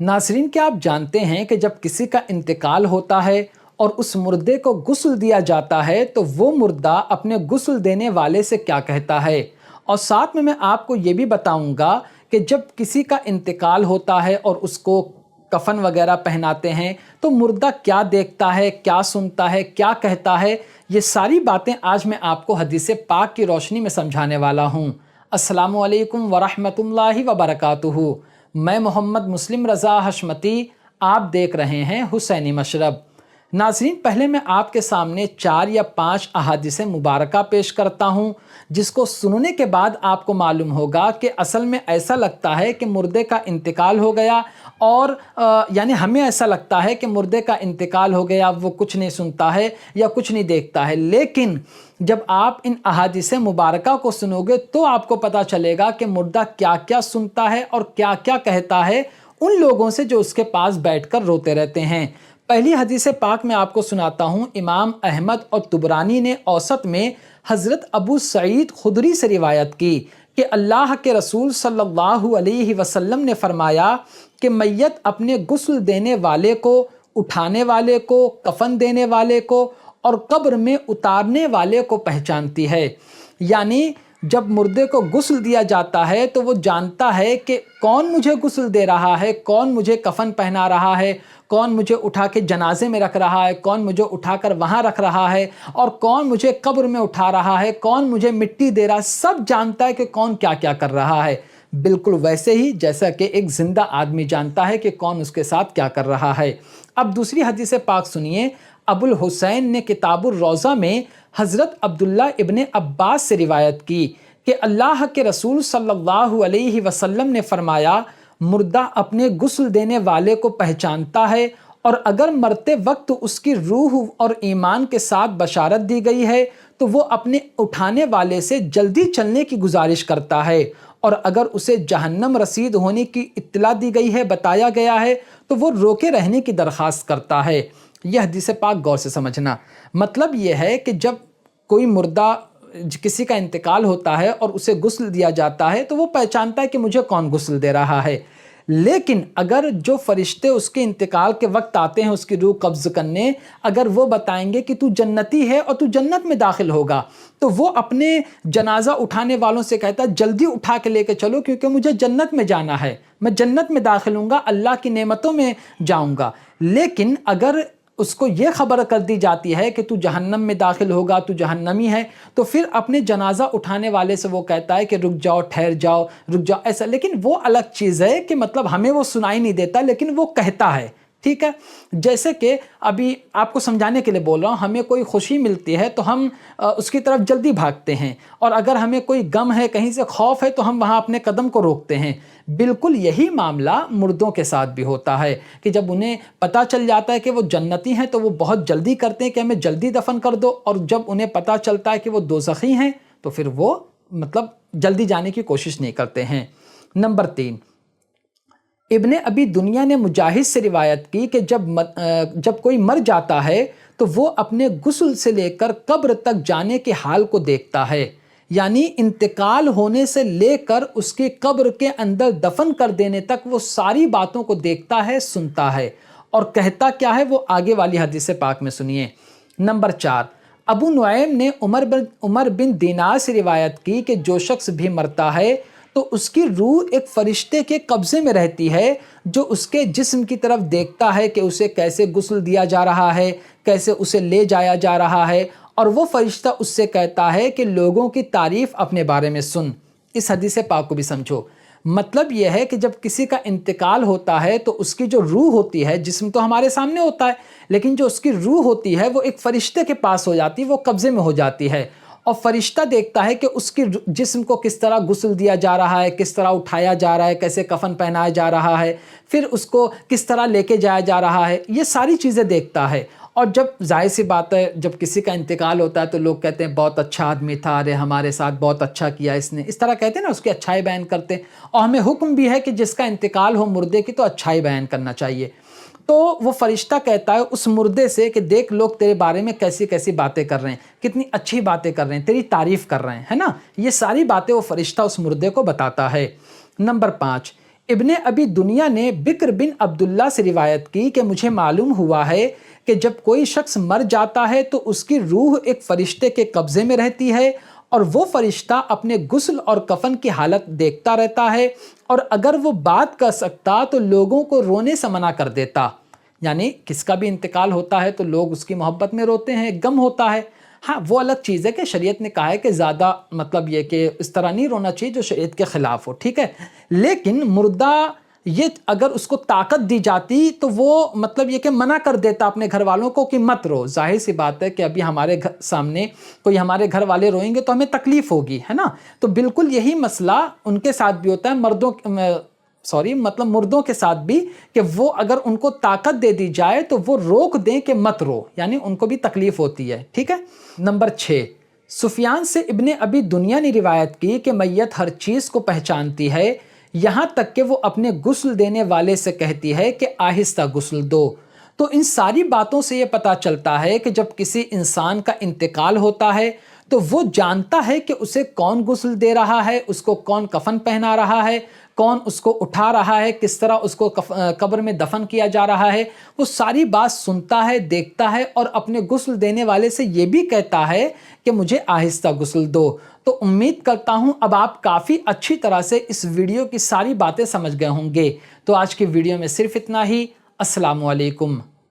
नाज़रीन, क्या आप जानते हैं कि जब किसी का इंतकाल होता है और उस मुर्दे को गुस्ल दिया जाता है तो वो मुर्दा अपने गुस्ल देने वाले से क्या कहता है। और साथ में मैं आपको ये भी बताऊंगा कि जब किसी का इंतकाल होता है और उसको कफन वगैरह पहनाते हैं तो मुर्दा क्या देखता है, क्या सुनता है, क्या कहता है। ये सारी बातें आज मैं आपको हदीस पाक की रोशनी में समझाने वाला हूँ। अस्सलामु अलैकुम वरहमतुल्लाहि वबरकातुहू। मैं मोहम्मद मुस्लिम रज़ा हशमती, आप देख रहे हैं हुसैनी मशरब। नाज़रीन, पहले मैं आपके सामने 4 या 5 अहादीस मुबारका पेश करता हूँ जिसको सुनने के बाद आपको मालूम होगा कि असल में ऐसा लगता है कि मुर्दे का इंतकाल हो गया और यानी हमें ऐसा लगता है कि मुर्दे का इंतकाल हो गया, वो कुछ नहीं सुनता है या कुछ नहीं देखता है। लेकिन जब आप इन अहादीस मुबारका को सुनोगे तो आपको पता चलेगा कि मुर्दा क्या क्या सुनता है और क्या क्या कहता है उन लोगों से जो उसके पास बैठकर रोते रहते हैं। पहली हदीस पाक में आपको सुनाता हूँ। इमाम अहमद और तुबरानी ने औसत में हज़रत अबू सईद खुदरी से रिवायत की कि अल्लाह के रसूल सल्लल्लाहु अलैहि वसल्लम ने फरमाया कि मैयत अपने गुस्ल देने वाले को, उठाने वाले को, कफन देने वाले को और कब्र में उतारने वाले को पहचानती है। यानी जब मुर्दे को गुस्ल दिया जाता है तो वो जानता है कि कौन मुझे गुस्ल दे रहा है, कौन मुझे कफन पहना रहा है, कौन मुझे उठा के जनाजे में रख रहा है, कौन मुझे उठाकर वहाँ रख रहा है और कौन मुझे कब्र में उठा रहा है, कौन मुझे मिट्टी दे रहा है। सब जानता है कि कौन क्या क्या कर रहा है। बिल्कुल वैसे ही जैसा कि एक जिंदा आदमी जानता है कि कौन उसके साथ क्या कर रहा है। अब दूसरी हदीस पाक सुनिए। अबुल हुसैन ने किताबुर रोज़ा में हज़रत अब्दुल्ला इब्ने अब्बास से रिवायत की कि अल्लाह के रसूल सल्लल्लाहु अलैहि वसल्लम ने फरमाया, मुर्दा अपने गुस्ल देने वाले को पहचानता है और अगर मरते वक्त उसकी रूह और ईमान के साथ बशारत दी गई है तो वो अपने उठाने वाले से जल्दी चलने की गुजारिश करता है और अगर उसे जहन्नम रसीद होने की इत्तला दी गई है, बताया गया है, तो वो रोके रहने की दरख्वास्त करता है। यह हदीस पाक गौर से समझना। मतलब यह है कि जब कोई मुर्दा, किसी का इंतकाल होता है और उसे गुस्ल दिया जाता है तो वो पहचानता है कि मुझे कौन गुस्ल दे रहा है। लेकिन अगर जो फरिश्ते उसके इंतकाल के वक्त आते हैं उसकी रूह कब्ज़ करने, अगर वो बताएंगे कि तू जन्नती है और तू जन्नत में दाखिल होगा, तो वो अपने जनाजा उठाने वालों से कहता है जल्दी उठा के लेके चलो क्योंकि मुझे जन्नत में जाना है, मैं जन्नत में दाखिल होऊंगा, अल्लाह की नेमतों में जाऊंगा। लेकिन अगर उसको ये खबर कर दी जाती है कि तू जहन्नम में दाखिल होगा, तू जहन्नमी है, तो फिर अपने जनाजा उठाने वाले से वो कहता है कि रुक जाओ, ठहर जाओ, रुक जाओ, ऐसा। लेकिन वो अलग चीज़ है कि मतलब हमें वो सुनाई नहीं देता लेकिन वो कहता है। ठीक है, जैसे कि अभी आपको समझाने के लिए बोल रहा हूँ, हमें कोई खुशी मिलती है तो हम उसकी तरफ जल्दी भागते हैं और अगर हमें कोई गम है, कहीं से खौफ है, तो हम वहाँ अपने कदम को रोकते हैं। बिल्कुल यही मामला मुर्दों के साथ भी होता है कि जब उन्हें पता चल जाता है कि वो जन्नती हैं तो वो बहुत जल्दी करते हैं कि हमें जल्दी दफन कर दो, और जब उन्हें पता चलता है कि वो दोज़खी हैं तो फिर वो मतलब जल्दी जाने की कोशिश नहीं करते हैं। नंबर 3, इब्ने अबी दुनिया ने मुजाहिद से रिवायत की कि जब कोई मर जाता है तो वो अपने गुस्ल से लेकर कब्र तक जाने के हाल को देखता है। यानी इंतकाल होने से लेकर उसके कब्र के अंदर दफन कर देने तक वो सारी बातों को देखता है, सुनता है। और कहता क्या है वो आगे वाली हदीस पाक में सुनिए। नंबर 4, अबू नुऐम ने उमर बिन दीनार से रिवायत की कि जो शख्स भी मरता है तो उसकी रूह एक फरिश्ते के कब्ज़े में रहती है जो उसके जिस्म की तरफ देखता है कि उसे कैसे गुस्ल दिया जा रहा है, कैसे उसे ले जाया जा रहा है, और वो फरिश्ता उससे कहता है कि लोगों की तारीफ़ अपने बारे में सुन। इस हदीस पाक को भी समझो। मतलब यह है कि जब किसी का इंतकाल होता है तो उसकी जो रूह होती है, जिस्म तो हमारे सामने होता है, लेकिन जो उसकी रूह होती है वो एक फरिश्ते के पास हो जाती है, वो कब्ज़े में हो जाती है, और फरिश्ता देखता है कि उसकी जिस्म को किस तरह गुस्ल दिया जा रहा है, किस तरह उठाया जा रहा है, कैसे कफन पहनाया जा रहा है, फिर उसको किस तरह लेके जाया जा रहा है, ये सारी चीज़ें देखता है। और जब जाहिर सी बात है जब किसी का इंतकाल होता है तो लोग कहते हैं बहुत अच्छा आदमी था, अरे हमारे साथ बहुत अच्छा किया इसने, इस तरह कहते हैं ना, उसकी अच्छाई बयान करते हैं। और हमें हुक्म भी है कि जिसका इंतकाल हो मुर्दे की तो अच्छाई बयान करना चाहिए। तो वो फरिश्ता कहता है उस मुर्दे से कि देख लोग तेरे बारे में कैसी कैसी बातें कर रहे हैं, कितनी अच्छी बातें कर रहे हैं, तेरी तारीफ़ कर रहे हैं, है ना। ये सारी बातें वो फरिश्ता उस मुर्दे को बताता है। नंबर 5, ابن ابی دنیا نے بکر بن عبداللہ سے روایت کی کہ مجھے معلوم ہوا ہے کہ جب کوئی شخص مر جاتا ہے تو اس کی روح ایک فرشتے کے قبضے میں رہتی ہے، اور وہ فرشتہ اپنے غسل اور کفن کی حالت دیکھتا رہتا ہے، اور اگر وہ بات کر سکتا تو لوگوں کو رونے سے منع کر دیتا۔ یعنی کس کا بھی انتقال ہوتا ہے تو لوگ اس کی محبت میں روتے ہیں، غم ہوتا ہے۔ ہاں وہ الگ چیز ہے کہ شریعت نے کہا ہے کہ زیادہ مطلب یہ کہ اس طرح نہیں رونا چاہیے جو شریعت کے خلاف ہو، ٹھیک ہے، لیکن مردہ یہ اگر اس کو طاقت دی جاتی تو وہ مطلب یہ کہ منع کر دیتا اپنے گھر والوں کو کہ مت رو۔ ظاہر سی بات ہے کہ ابھی ہمارے سامنے کوئی ہمارے گھر والے روئیں گے تو ہمیں تکلیف ہوگی، ہے نا، تو بالکل یہی مسئلہ ان کے ساتھ بھی ہوتا ہے، مردوں کے ساتھ بھی، کہ وہ اگر ان کو طاقت دے دی جائے تو وہ روک دیں کہ مت رو، یعنی ان کو بھی تکلیف ہوتی ہے، ٹھیک ہے۔ نمبر 6، سفیان سے ابن ابی دنیا نے روایت کی کہ میت ہر چیز کو پہچانتی ہے، یہاں تک کہ وہ اپنے غسل دینے والے سے کہتی ہے کہ آہستہ غسل دو۔ تو ان ساری باتوں سے یہ پتہ چلتا ہے کہ جب کسی انسان کا انتقال ہوتا ہے تو وہ جانتا ہے کہ اسے کون غسل دے رہا ہے، اس کو کون کفن پہنا رہا ہے، کون اس کو اٹھا رہا ہے، کس طرح اس کو قبر میں دفن کیا جا رہا ہے، وہ ساری بات سنتا ہے، دیکھتا ہے، اور اپنے غسل دینے والے سے یہ بھی کہتا ہے کہ مجھے آہستہ غسل دو۔ تو امید کرتا ہوں اب آپ کافی اچھی طرح سے اس ویڈیو کی ساری باتیں سمجھ گئے ہوں گے۔ تو آج کی ویڈیو میں صرف اتنا ہی۔ السلام علیکم۔